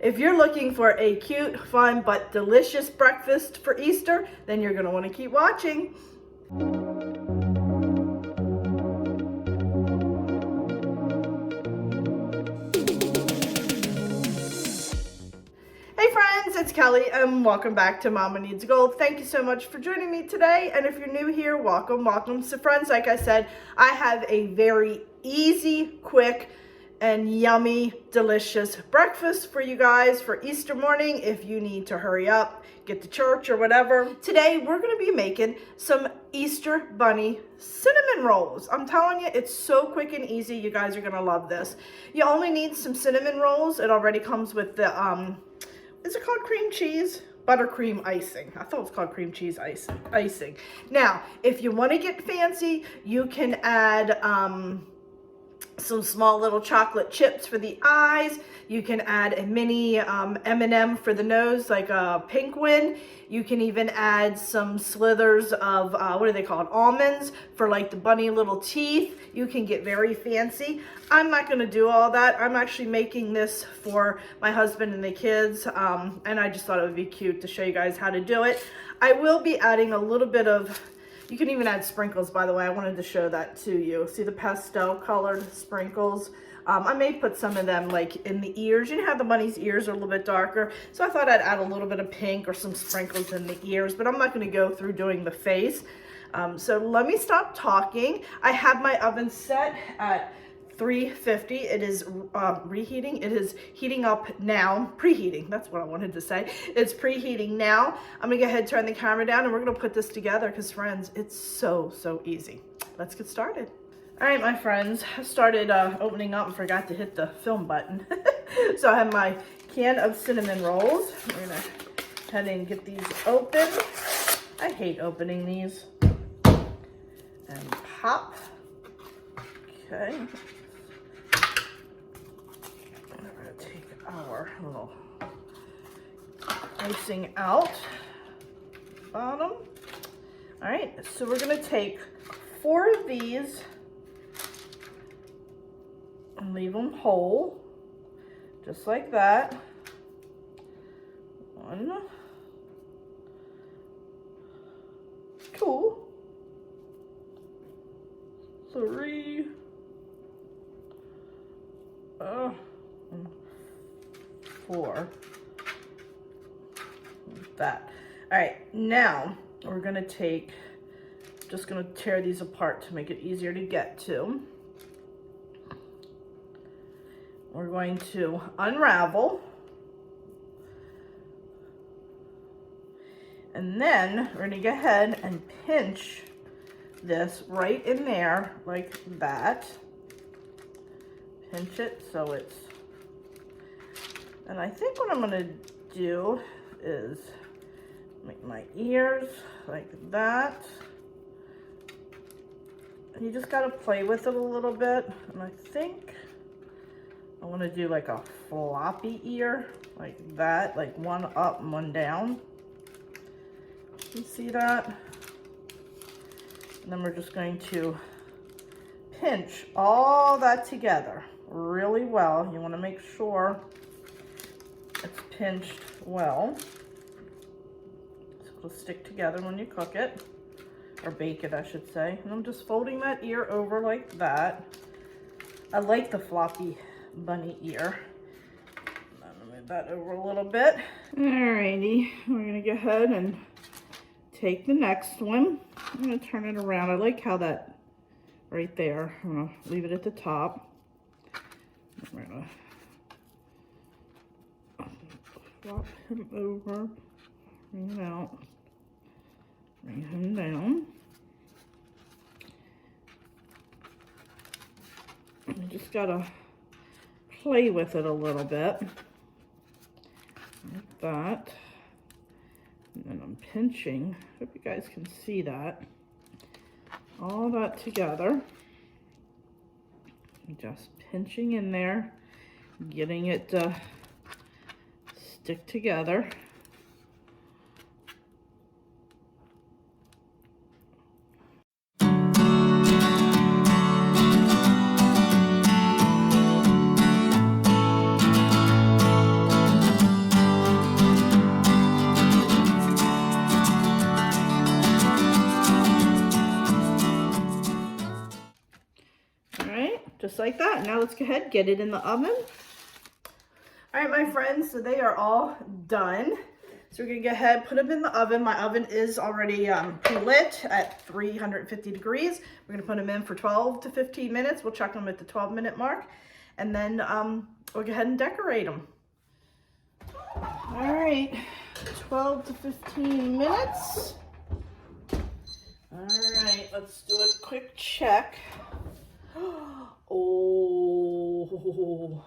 If you're looking for a cute, fun, but delicious breakfast for Easter, then you're gonna wanna keep watching. Hey friends, it's Kelly and welcome back to Mama Needs Gold. Thank you so much for joining me today, and if you're new here, welcome, welcome. So friends, like I said, I have a very easy, quick, and yummy, delicious breakfast for you guys for Easter morning if you need to hurry up, get to church or whatever. Today, we're gonna be making some Easter bunny cinnamon rolls. I'm telling you, it's so quick and easy. You guys are gonna love this. You only need some cinnamon rolls. It already comes with the, is it called cream cheese? Buttercream icing. I thought it was called cream cheese icing. Now, if you want to get fancy, you can add some small little chocolate chips for the eyes. You can add a mini M&M for the nose, like a pink one. You can even add some slithers of, what are they called? Almonds for like the bunny little teeth. You can get very fancy. I'm not gonna do all that. I'm actually making this for my husband and the kids, and I just thought it would be cute to show you guys how to do it. I will be adding a little bit of, you can even add sprinkles, by the way. I wanted to show that to you. See the pastel colored sprinkles? I may put some of them like in the ears. You know how the bunny's ears are a little bit darker. So I thought I'd add a little bit of pink or some sprinkles in the ears, but I'm not gonna go through doing the face. So let me stop talking. I have my oven set at 350. It is reheating. It is heating up now. Preheating, that's what I wanted to say. It's preheating now. I'm gonna go ahead and turn the camera down and we're gonna put this together because friends, it's so easy. Let's get started. All right, my friends, I started opening up and forgot to hit the film button. So I have my can of cinnamon rolls. We're gonna head and get these open. I hate opening these. And pop. Okay. We're gonna take our little icing out. Bottom. All right, so we're gonna take 4 of these and leave them whole, just like that. 1, 2, 3, and 4. Like that. All right, now we're gonna take, just gonna tear these apart to make it easier to get to. We're going to unravel. And then we're gonna go ahead and pinch this right in there like that. Pinch it so it's, and I think what I'm gonna do is make my ears like that. And you just gotta play with it a little bit. And I think I want to do like a floppy ear, like that, like one up and one down. You see that? And then we're just going to pinch all that together really well. You want to make sure it's pinched well, so it'll stick together when you cook it, or bake it, I should say. And I'm just folding that ear over like that. I like the floppy bunny ear. I'm gonna move that over a little bit. Alrighty, we're gonna go ahead and take the next one. I'm gonna turn it around. I like how that right there. I'm gonna leave it at the top. We're gonna flop him over, bring it out, bring him down. You just gotta play with it a little bit, like that. And then I'm pinching, hope you guys can see that, all that together. Just pinching in there, getting it to stick together. like that. Now let's go ahead and get it in the oven. All right, my friends, so they are all done. So we're gonna go ahead, put them in the oven. My oven is already prelit at 350 degrees. We're gonna put them in for 12 to 15 minutes. We'll check them at the 12-minute mark. And then we'll go ahead and decorate them. All right, 12 to 15 minutes. All right, let's do a quick check. Oh,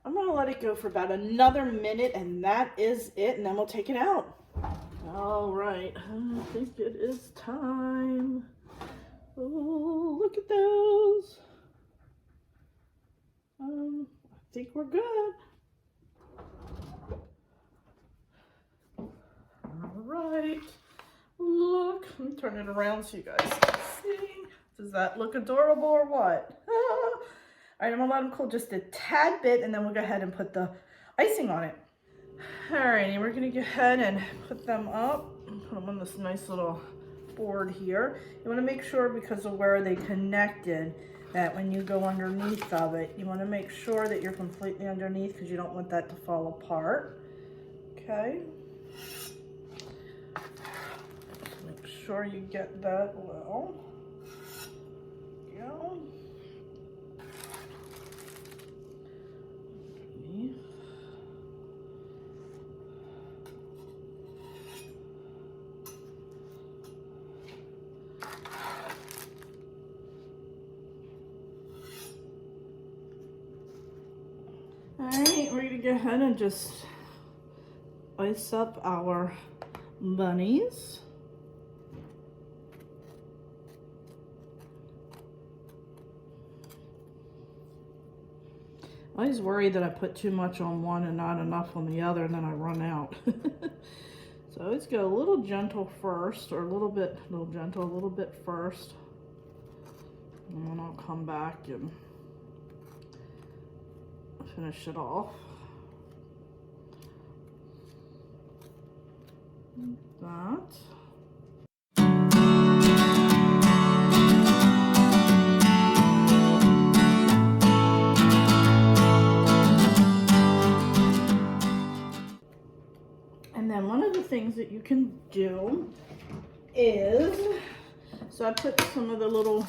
I'm gonna let it go for about another minute, and that is it, and then we'll take it out. All right, I think it is time. Oh, look at those. I think we're good. All right, look, let me turn it around so you guys can see. Does that look adorable or what? All right, I'm gonna let them cool just a tad bit, and then we'll go ahead and put the icing on it. All right, and we're gonna go ahead and put them up, put them on this nice little board here. You wanna make sure, because of where they connected, that when you go underneath of it, you wanna make sure that you're completely underneath, because you don't want that to fall apart, okay? Make sure you get that well. Go. All right, we're gonna go ahead and just ice up our bunnies. I always worry that I put too much on one and not enough on the other, and then I run out. So I always go a little gentle first, or a little bit first, and then I'll come back and finish it off. Like that. And then one of the things that you can do is, so I put some of the little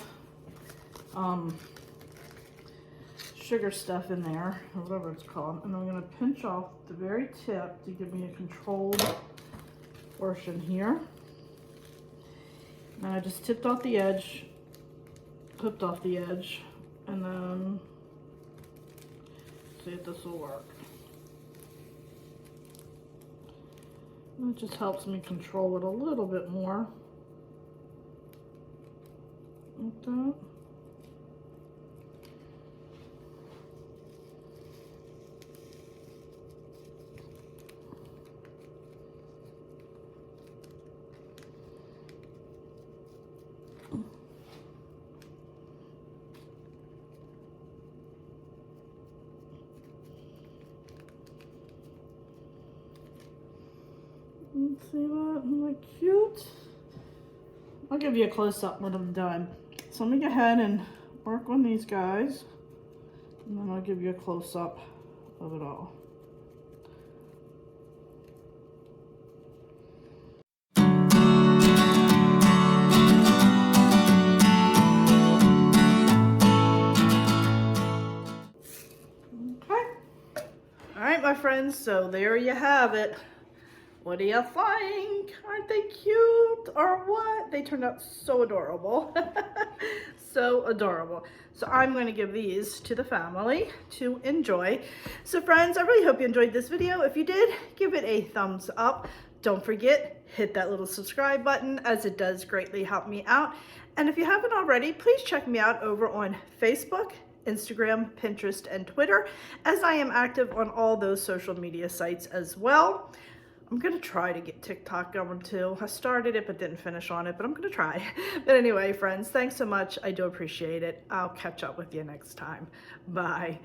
sugar stuff in there, or whatever it's called, and I'm going to pinch off the very tip to give me a controlled portion here. And I just tipped off the edge, clipped off the edge, and then see if this will work. It just helps me control it a little bit more. Like that. See that? Isn't that cute? I'll give you a close-up when I'm done. So let me go ahead and work on these guys, and then I'll give you a close-up of it all. Okay. All right, my friends, so there you have it. What do you think? Aren't they cute or what? They turned out so adorable. So adorable. So I'm going to give these to the family to enjoy. So friends, I really hope you enjoyed this video. If you did, give it a thumbs up. Don't forget, hit that little subscribe button, as it does greatly help me out. And if you haven't already, please check me out over on Facebook, Instagram, Pinterest, and Twitter, as I am active on all those social media sites as well. I'm gonna try to get TikTok going too. I started it but didn't finish on it, but I'm gonna try. But anyway, friends, thanks so much. I do appreciate it. I'll catch up with you next time. Bye.